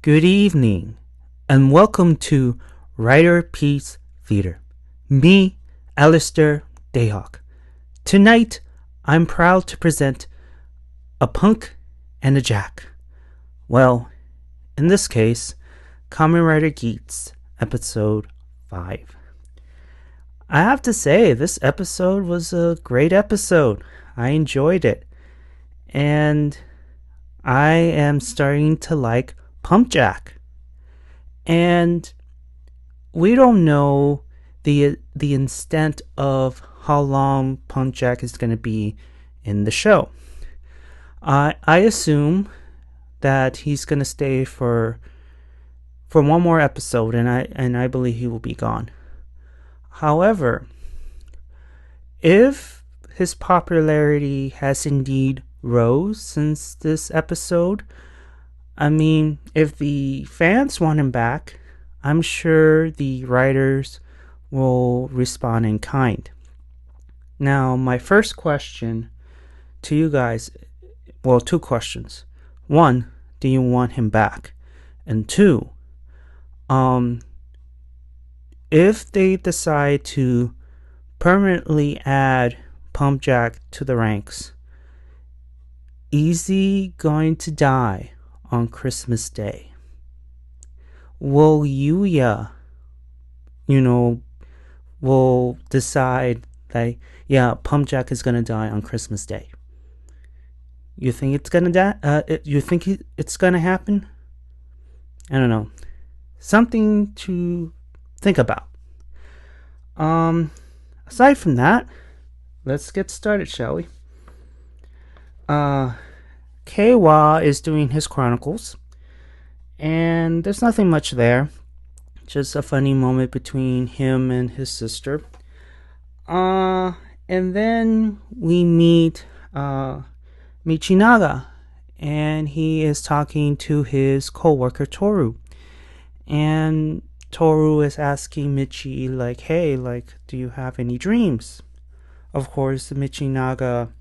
Good evening, and welcome to Riderpiece Theater. Me, Alistair Dayhawk. Tonight, I'm proud to present a punk and a jack. Well, in this case, Kamen Rider Geats, episode 5. I have to say, this episode was a great episode. I enjoyed it. And I am starting to like PunkJack. And we don't know the extent of how long PunkJack is going to be in the show. I assume that he's going to stay for one more episode, and I believe he will be gone. However, if his popularity has indeed rose since this episode, I mean, if the fans want him back, I'm sure the writers will respond in kind. Now, my first question to you guys, well, two questions. One, do you want him back? And two, if they decide to permanently add PunkJack to the ranks, is he going to die on Christmas Day? Will Yuya, will decide that, yeah, PunkJack is gonna die on Christmas Day? You think it's gonna die? You think it's gonna happen? I don't know. Something to think about. Aside from that, let's get started, shall we? Keiwa is doing his chronicles, and there's nothing much there. Just a funny moment between him and his sister. And then we meet Michinaga, and he is talking to his co-worker Toru. And Toru is asking Michi, like, hey, like, do you have any dreams? Of course, Michinaga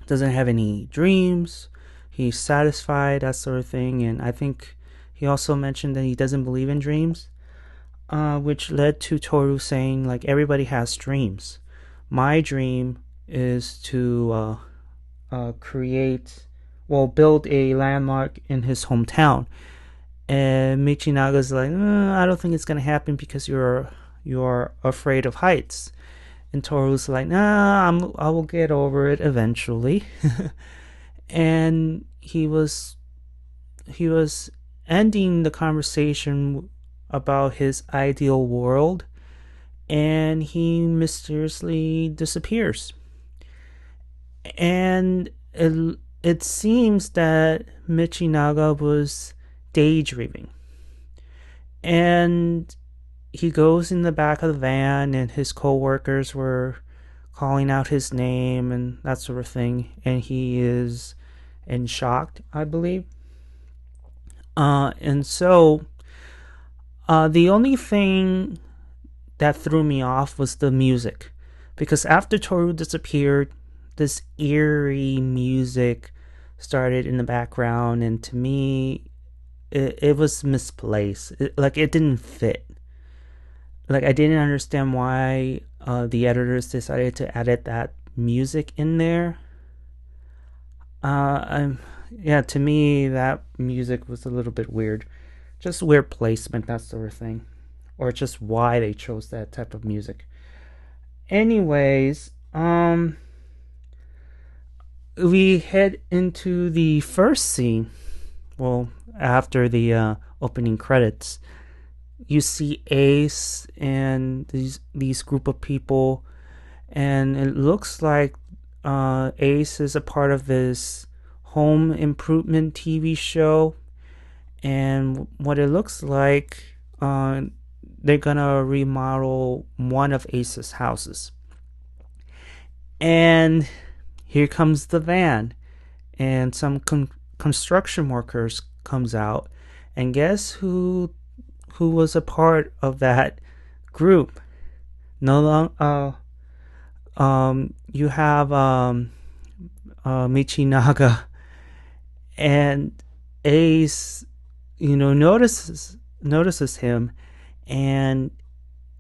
doesn't have any dreams. He's satisfied, that sort of thing. And I think he also mentioned that he doesn't believe in dreams, which led to Toru saying, like, everybody has dreams. My dream is to build a landmark in his hometown. And Michinaga's like, I don't think it's gonna happen because you're afraid of heights. And Toru's like, I will get over it eventually. And he was ending the conversation about his ideal world, and he mysteriously disappears. And it seems that Michinaga was daydreaming. And he goes in the back of the van, and his co-workers were calling out his name and that sort of thing, and he is in shock, I believe. And so the only thing that threw me off was the music, because after Toru disappeared, this eerie music started in the background, and to me it was misplaced. It didn't fit. Like, I didn't understand why the editors decided to edit that music in there. To me, that music was a little bit weird. Just weird placement, that sort of thing. Or just why they chose that type of music. Anyways, we head into the first scene. Well, after the opening credits. You see Ace and these group of people, and it looks like Ace is a part of this home improvement TV show. And what it looks like, they're gonna remodel one of Ace's houses. And here comes the van, and some construction workers comes out, and guess who was a part of that group? You have Michinaga and Ace notices him, and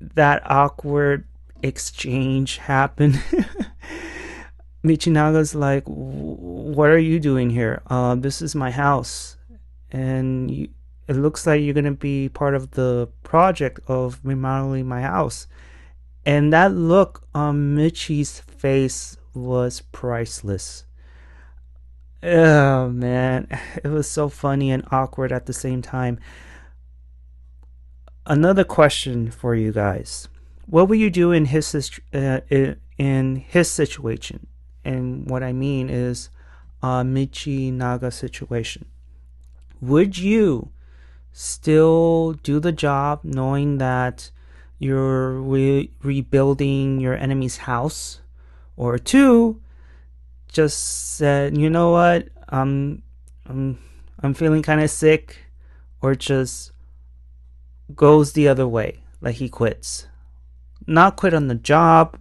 that awkward exchange happened. Michinaga's like, "What are you doing here? This is my house, and it looks like you're gonna be part of the project of remodeling my house." And that look on Michi's face was priceless. Oh man, it was so funny and awkward at the same time. Another question for you guys: what would you do in in his situation? And what I mean is, Michi Naga situation. Would you still do the job knowing that you're rebuilding your enemy's house? Or two, just said, you know what, I'm, I'm feeling kind of sick, or just goes the other way, like he quits. Not quit on the job,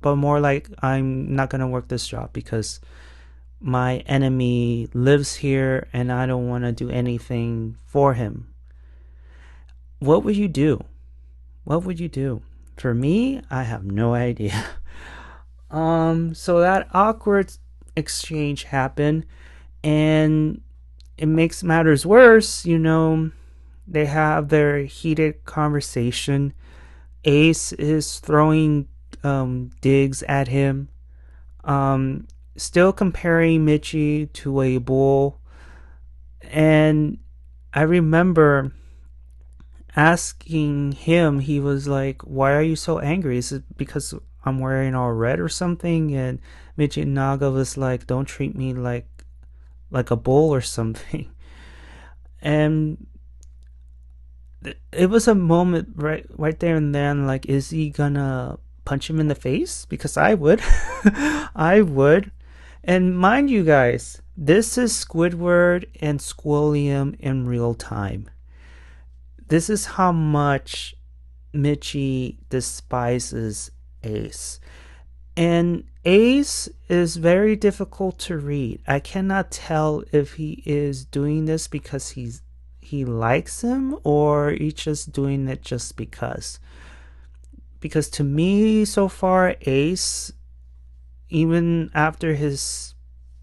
but more like, I'm not going to work this job because my enemy lives here and I don't want to do anything for him. What would you do? What would you do? For me, I have no idea. So that awkward exchange happened, and it makes matters worse. They have their heated conversation. Ace is throwing digs at him, still comparing Michi to a bull. And I remember asking him, he was like, "Why are you so angry? Is it because I'm wearing all red or something?" And Michi Naga was like, "Don't treat me like a bull or something." And it was a moment right there and then, like, is he gonna punch him in the face? Because I would. I would. And mind you guys, this is Squidward and Squilliam in real time. This is how much Michi despises Ace. And Ace is very difficult to read. I cannot tell if he is doing this because he likes him, or he's just doing it just because. Because to me, so far, Ace, even after his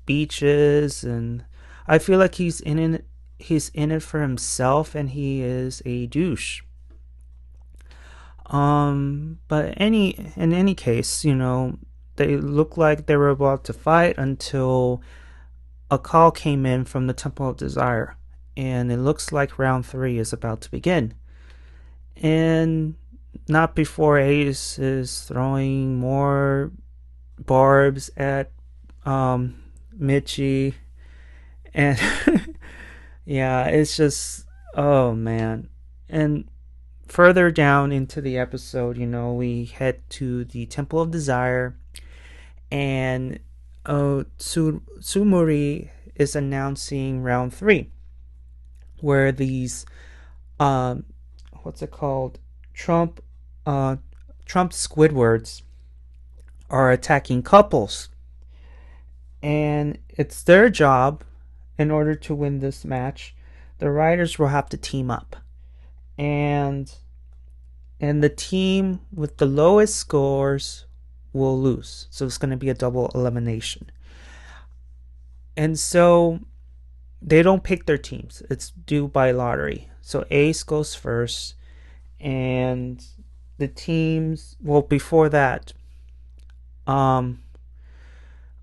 speeches, and I feel like he's in it for himself, and he is a douche. But in any case, they looked like they were about to fight until a call came in from the Temple of Desire, and it looks like round 3 is about to begin. And not before Ace is throwing more barbs at Michi, and yeah, it's just, oh man. And further down into the episode, we head to the Temple of Desire, and Tsumori is announcing round 3, where these what's it called, Trump Squidwards are attacking couples, and it's their job, in order to win this match, the riders will have to team up, and the team with the lowest scores will lose. So it's going to be a double elimination. And so they don't pick their teams. It's due by lottery. So Ace goes first, and the teams, well, before that,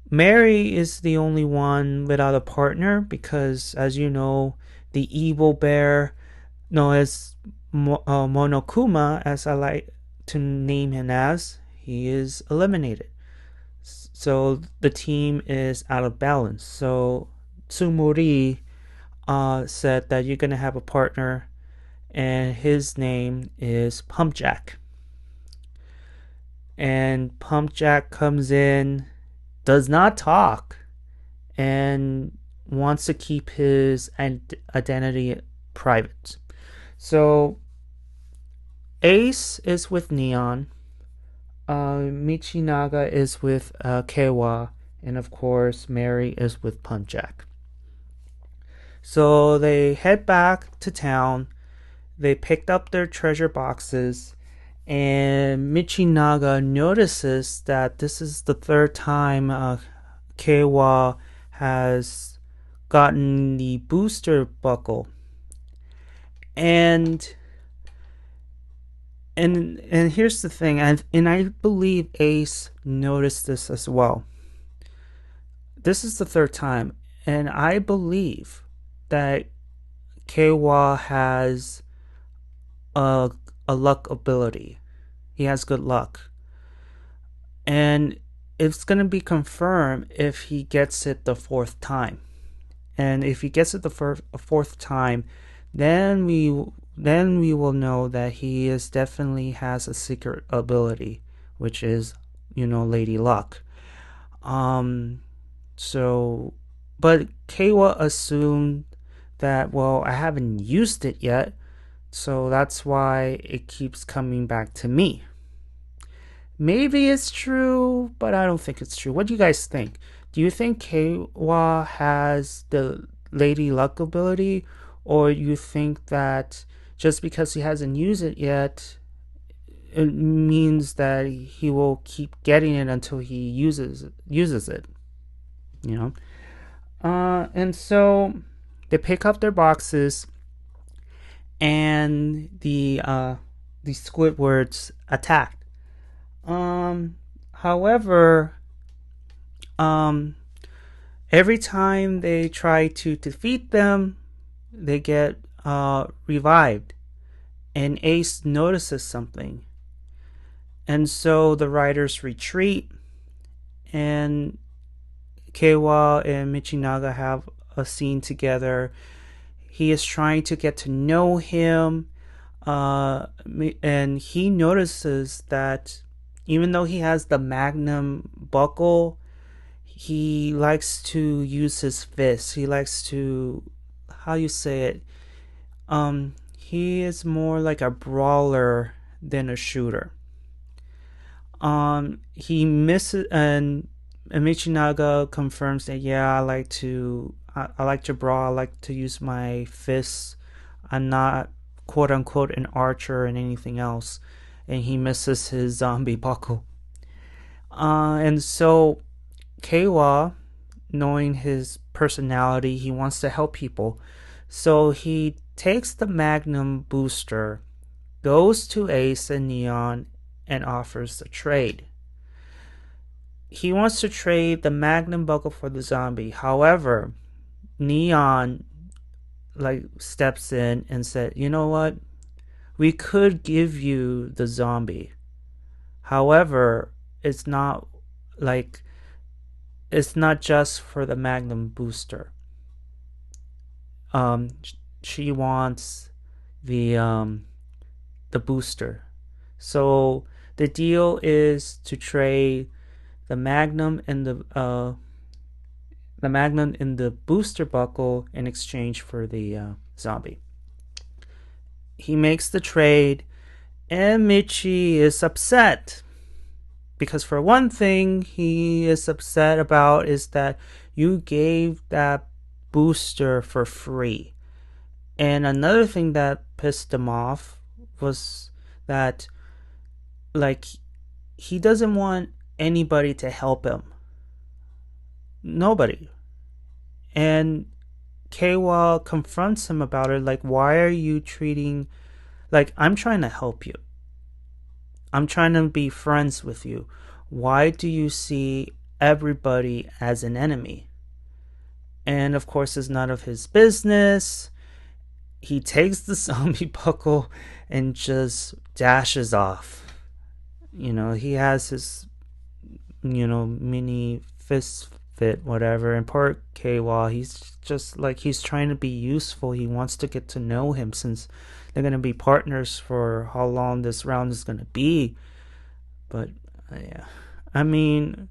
Mary is the only one without a partner, because, as you know, the evil bear known as Monokuma, as I like to name him as, he is eliminated. So the team is out of balance. So Tsumori said that you're going to have a partner, and his name is PunkJack. And PunkJack comes in, does not talk, and wants to keep his identity private. So Ace is with Neon, Michinaga is with Kewa, and of course Mary is with PunkJack. So they head back to town. They picked up their treasure boxes, and Michinaga notices that this is the third time Keiwa has gotten the booster buckle. And here's the thing, and I believe Ace noticed this as well. This is the third time, and I believe that Keiwa has a luck ability. He has good luck. And it's going to be confirmed if he gets it the fourth time. And if he gets it the fourth time, then we will know that he is definitely has a secret ability, which is, Lady Luck. So, but Keiwa assumed that, well, I haven't used it yet, so that's why it keeps coming back to me. Maybe it's true, but I don't think it's true. What do you guys think? Do you think Keiwa has the Lady Luck ability, or you think that just because he hasn't used it yet, it means that he will keep getting it until he uses it? And so they pick up their boxes, and the Squidwards attacked. However, every time they try to defeat them, they get revived, and Ace notices something, and so the riders retreat, and Keiwa and Michinaga have a scene together. He is trying to get to know him, and he notices that even though he has the Magnum buckle, he likes to use his fists. He likes to, how you say it, he is more like a brawler than a shooter. He misses, and Michinaga confirms that, yeah, I like to brawl. I like to use my fists. I'm not, quote unquote, an archer and anything else. And he misses his zombie buckle. And so Keiwa, knowing his personality, he wants to help people. So he takes the Magnum booster, goes to Ace and Neon, and offers a trade. He wants to trade the Magnum buckle for the zombie. However, Neon steps in and said, you know what? We could give you the zombie. However, it's not just for the Magnum booster. She wants the booster. So the deal is to trade the Magnum and the booster buckle in exchange for the zombie. He makes the trade, and Michi is upset. Because for one thing, he is upset about is that you gave that booster for free. And another thing that pissed him off was that, he doesn't want anybody to help him. Nobody. And Keiwa confronts him about it, why are you treating, I'm trying to help you. I'm trying to be friends with you. Why do you see everybody as an enemy? And of course, it's none of his business. He takes the zombie buckle and just dashes off. He has his, mini fist fit, whatever. And poor Keiwa, he's just he's trying to be useful. He wants to get to know him since they're going to be partners for how long this round is going to be. But, yeah. I mean,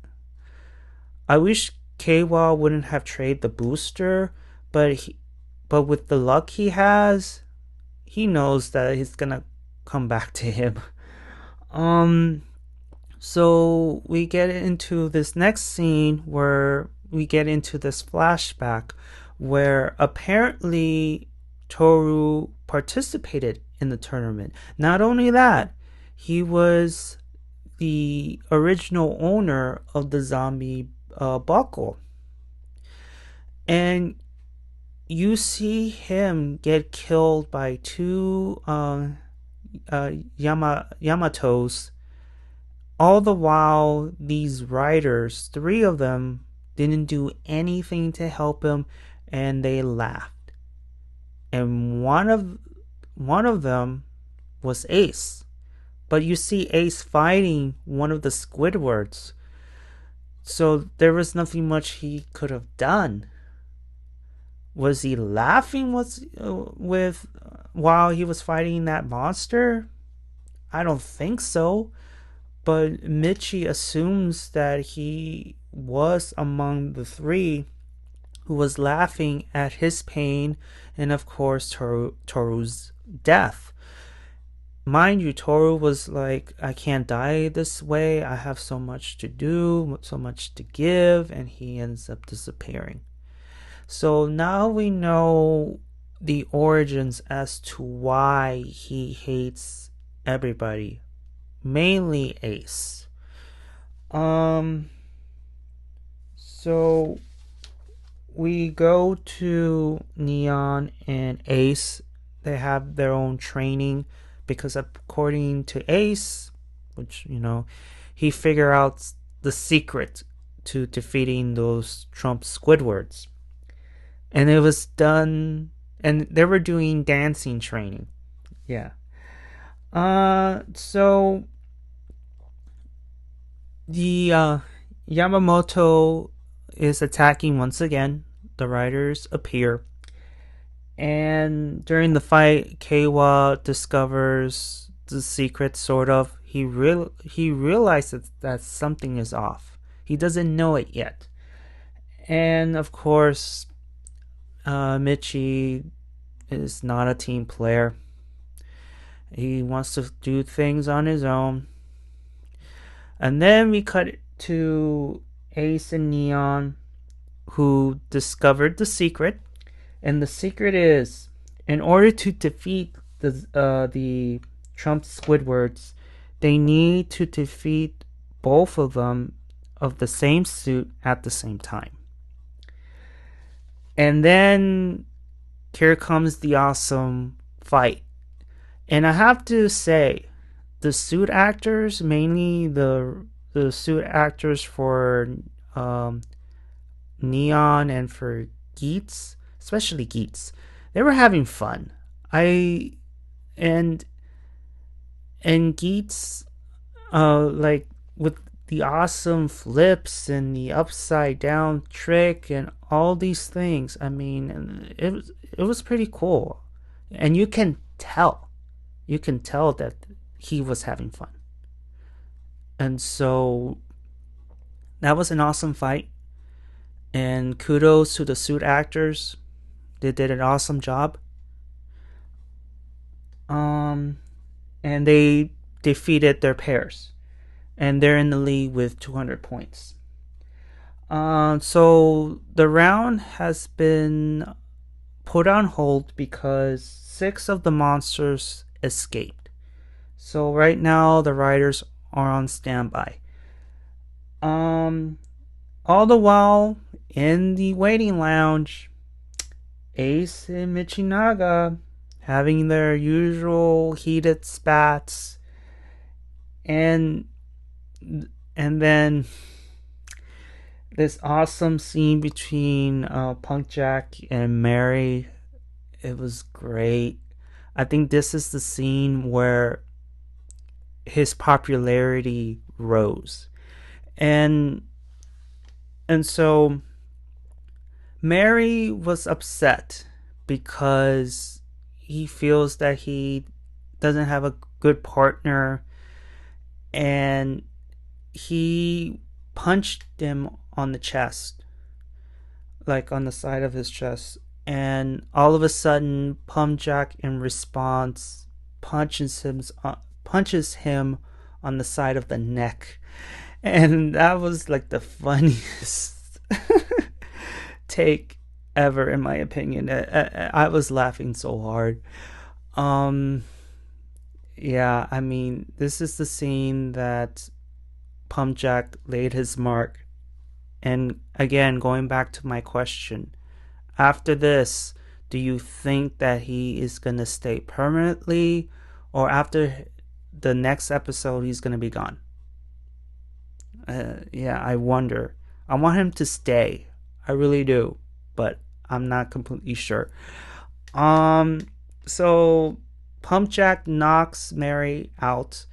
I wish Keiwa wouldn't have traded the booster, but with the luck he has, he knows that he's going to come back to him. So we get into this next scene where we get into this flashback where apparently Toru participated in the tournament. Not only that, he was the original owner of the zombie buckle. And you see him get killed by two Yamatos, all the while these riders, three of them, didn't do anything to help him, and they laughed. And one of them was Ace. But you see Ace fighting one of the Squidwards. So there was nothing much he could have done. Was he laughing while he was fighting that monster? I don't think so. But Michi assumes that he was among the three who was laughing at his pain and, of course, Toru's death. Mind you, Toru was like, I can't die this way. I have so much to do, so much to give, and he ends up disappearing. So now we know the origins as to why he hates everybody, mainly Ace. So we go to Neon and Ace. They have their own training because according to Ace, which, he figured out the secret to defeating those Trump Squidwards. And it was done, and they were doing dancing training. Yeah. So the Yamamoto is attacking once again. The riders appear. And during the fight, Keiwa discovers the secret, sort of. He realizes that something is off. He doesn't know it yet. And of course, Michi is not a team player. He wants to do things on his own. And then we cut to Ace and Neon, who discovered the secret. And the secret is, in order to defeat the Trump Squidwards, they need to defeat both of them of the same suit at the same time. And then here comes the awesome fight. And I have to say, the suit actors, mainly the suit actors for Neon and for Geats, especially Geats, they were having fun. And Geats, like with the awesome flips and the upside down trick and all these things. I mean, it was pretty cool, and you can tell that he was having fun. And so that was an awesome fight, and kudos to the suit actors. They did an awesome job. And they defeated their pairs. And they're in the lead with 200 points. So the round has been put on hold because 6 of the monsters escaped. So right now the riders are on standby. All the while in the waiting lounge, Ace and Michinaga having their usual heated spats, and then this awesome scene between PunkJack and Mary. It was great. I think this is the scene where his popularity rose, and so Mary was upset because he feels that he doesn't have a good partner, and he punched him on the chest, like on the side of his chest, and all of a sudden PunkJack in response punches him on the side of the neck, and that was like the funniest take ever, in my opinion. I was laughing so hard. Um, yeah, I mean, this is the scene that PunkJack laid his mark. And again, going back to my question, after this, do you think that he is gonna stay permanently, or after the next episode he's gonna be gone? Yeah, I wonder. I want him to stay. I really do, but I'm not completely sure. Um, so PunkJack knocks Mary out.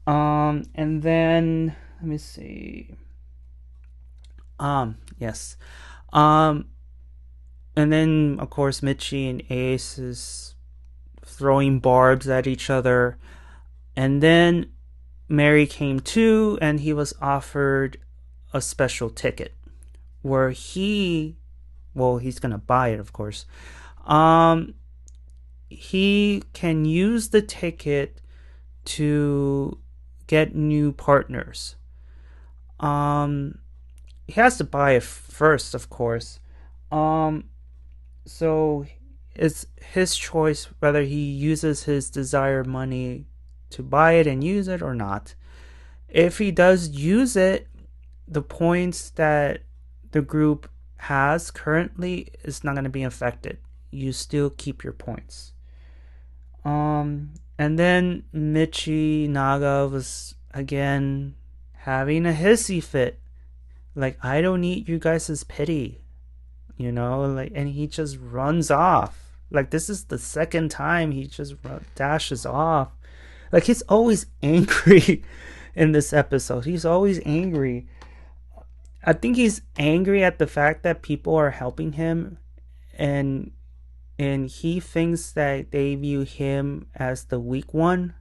And then let me see. Yes. Um, and then of course Michi and Ace is throwing barbs at each other, and then Mary came to, and he was offered a special ticket where he's gonna buy it, of course. Um, he can use the ticket to get new partners. Um, he has to buy it first, of course. Um, so it's his choice whether he uses his desired money to buy it and use it or not. If he does use it, the points that the group has currently is not going to be affected. You still keep your points. And then Michi Naga was again having a hissy fit. Like, I don't need you guys' pity, like, and he just runs off. Like, this is the second time he just dashes off. Like, he's always angry in this episode. He's always angry. I think he's angry at the fact that people are helping him, and he thinks that they view him as the weak one.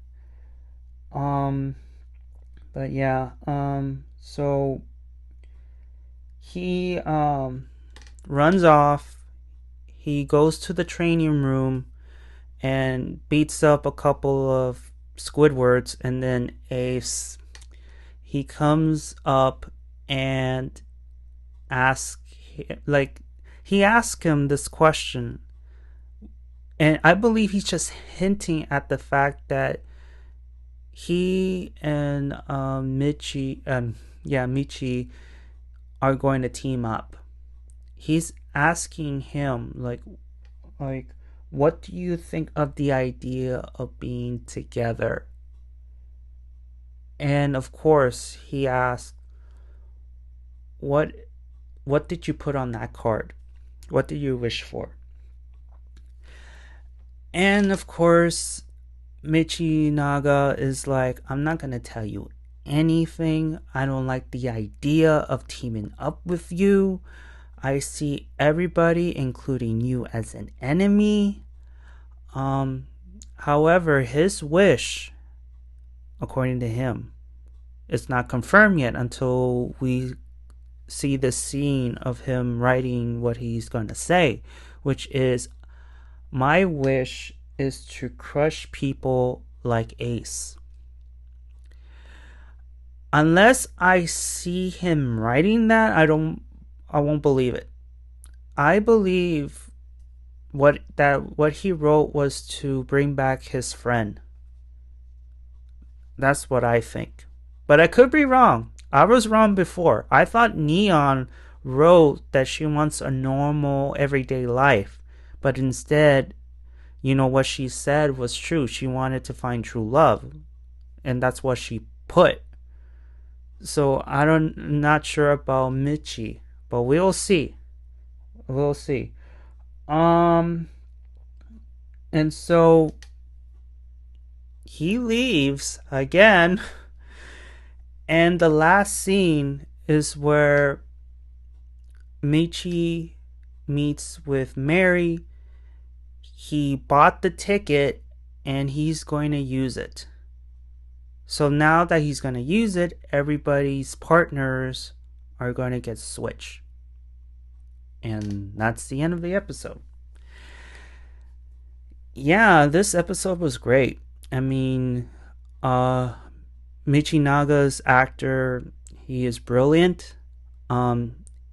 But yeah, so he runs off. He goes to the training room and beats up a couple of Squidwards, and then Ace, he comes up and asks him this question, and I believe he's just hinting at the fact that he and Michi are going to team up. He's asking him like what do you think of the idea of being together? And of course he asked, what did you put on that card? What did you wish for? And of course Michi Naga is like, I'm not gonna tell you anything. I don't like the idea of teaming up with you. I see everybody, including you, as an enemy. However, his wish, according to him, is not confirmed yet until we see the scene of him writing what he's going to say, which is, my wish is to crush people like Ace. Unless I see him writing that, I won't believe it. I believe what he wrote was to bring back his friend. That's what I think. But I could be wrong. I was wrong before. I thought Neon wrote that she wants a normal everyday life, but instead, what she said was true. She wanted to find true love, and that's what she put. So I'm not sure about Michi, but we'll see. We'll see. And so he leaves again, and the last scene is where Michi meets with Mary. He bought the ticket and he's going to use it. So now that he's going to use it, everybody's partners are going to get switched. And that's the end of the episode. Yeah, this episode was great. I mean, Michi Naga's he is brilliant.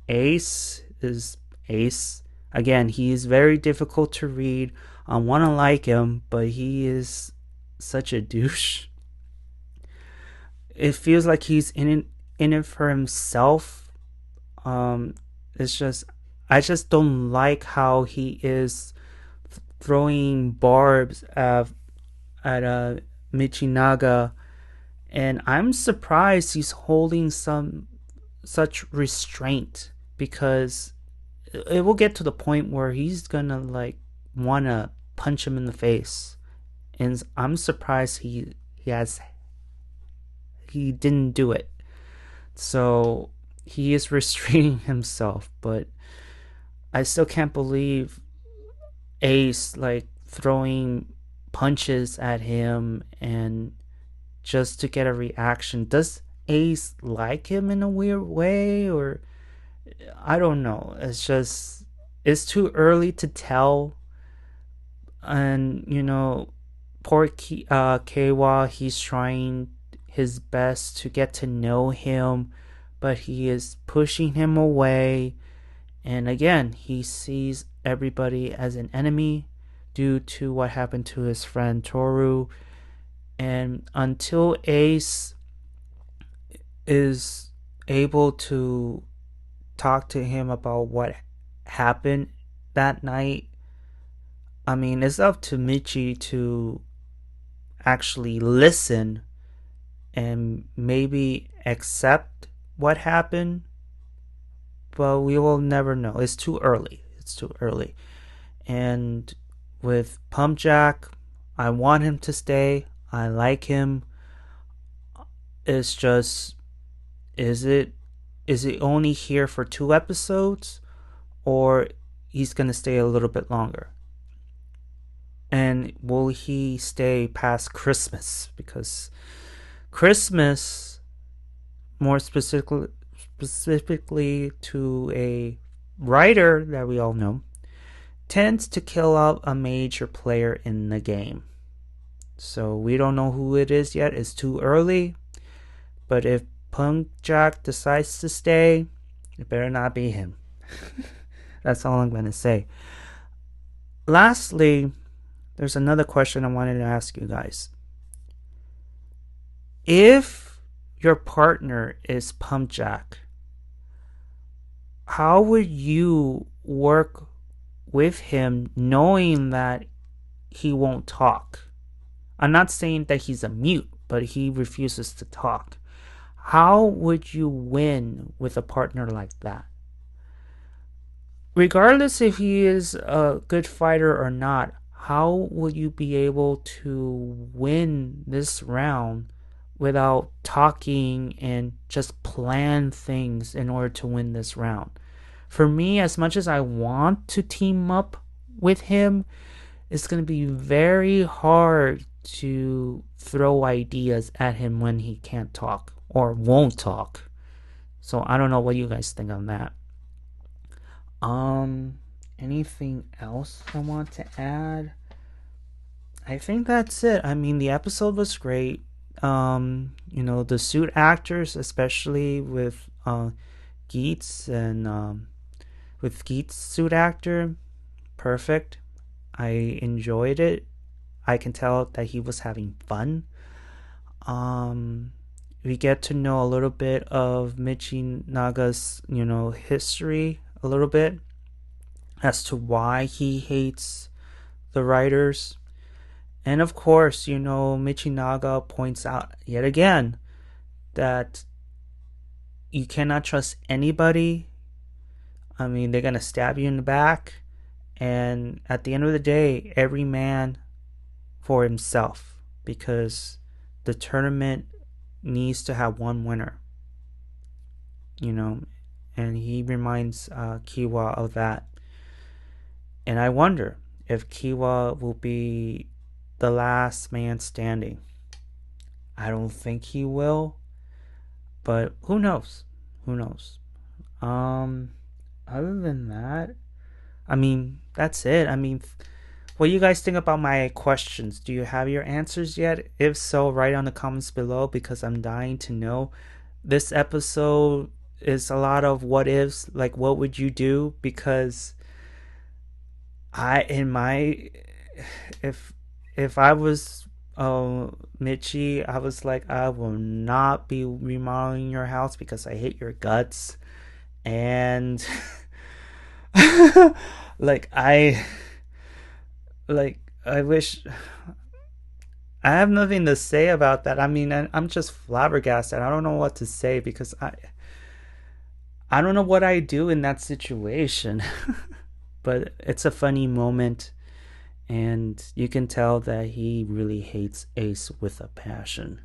Ace is Ace. Again, he is very difficult to read. I want to like him, but he is such a douche. It feels like he's in it for himself. Um, it's just I just don't like how he is throwing barbs at Michinaga, and I'm surprised he's holding some such restraint because it will get to the point where he's gonna like wanna punch him in the face, and I'm surprised he didn't do it. So he is restraining himself, but I still can't believe Ace like throwing punches at him and just to get a reaction. Does Ace like him in a weird way, or I don't know. It's too early to tell. And poor Keiwa, he's trying his best to get to know him, but he is pushing him away. And again, he sees everybody as an enemy due to what happened to his friend Toru. And until Ace is able to talk to him about what happened that night, I mean, it's up to Michi to actually listen and maybe accept what happened, but we will never know. It's too early. It's too early. And with PunkJack, I want him to stay. I like him. It's just, is he only here for 2 episodes, or he's gonna stay a little bit longer? And will he stay past Christmas? Because Christmas, more specifically to a writer that we all know, tends to kill out a major player in the game. So we don't know who it is yet. It's too early. But if PunkJack decides to stay, it better not be him. That's all I'm going to say. Lastly, there's another question I wanted to ask you guys. If your partner is PunkJack, how would you work with him knowing that he won't talk? I'm not saying that he's a mute, but he refuses to talk. How would you win with a partner like that? Regardless if he is a good fighter or not, how will you be able to win this round without talking and just plan things in order to win this round? For me, as much as I want to team up with him, it's going to be very hard to throw ideas at him when he can't talk or won't talk. So I don't know what you guys think on that. Anything else I want to add? I think that's it. I mean, the episode was great. The suit actors, especially with Geats and with Geats' suit actor, perfect. I enjoyed it. I can tell that he was having fun. We get to know a little bit of Michinaga's, history a little bit as to why he hates the writers. And of course, Michinaga points out yet again that you cannot trust anybody. I mean, they're going to stab you in the back. And at the end of the day, every man for himself, because the tournament needs to have one winner. And he reminds Kiwa of that. And I wonder if Kiwa will be the last man standing. I don't think he will, but who knows? Other than that, I mean, that's it. I mean, what do you guys think about my questions? Do you have your answers yet? If so, write on the comments below, because I'm dying to know. This episode is a lot of what ifs, like what would you do? Because I in my if if I was Mitchie, I was like, I will not be remodeling your house because I hate your guts. And like like I wish I have nothing to say about that. I mean, I'm just flabbergasted. I don't know what to say because I don't know what I do in that situation. But it's a funny moment, and you can tell that he really hates Ace with a passion.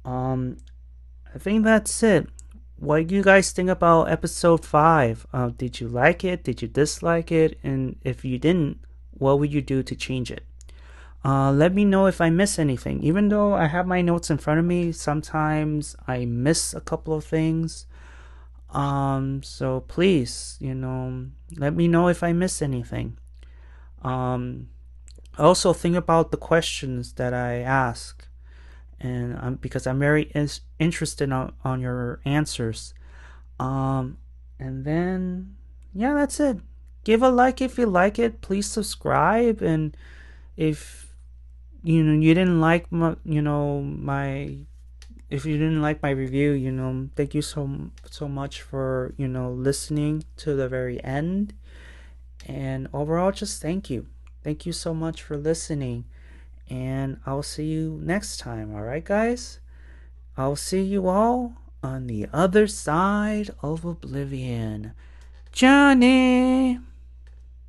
Um, I think that's it. What do you guys think about episode 5? Did you like it? Did you dislike it? And if you didn't, what would you do to change it? Let me know if I miss anything. Even though I have my notes in front of me, sometimes I miss a couple of things. So please, let me know if I miss anything. Um, also think about the questions that I ask, and because I'm very interested on your answers. And then yeah, that's it. Give a like if you like it. Please subscribe, and if you didn't like my if you didn't like my review, thank you so much for listening to the very end. And overall, just thank you so much for listening, and I'll see you next time. All right, guys, I'll see you all on the other side of oblivion. Johnny.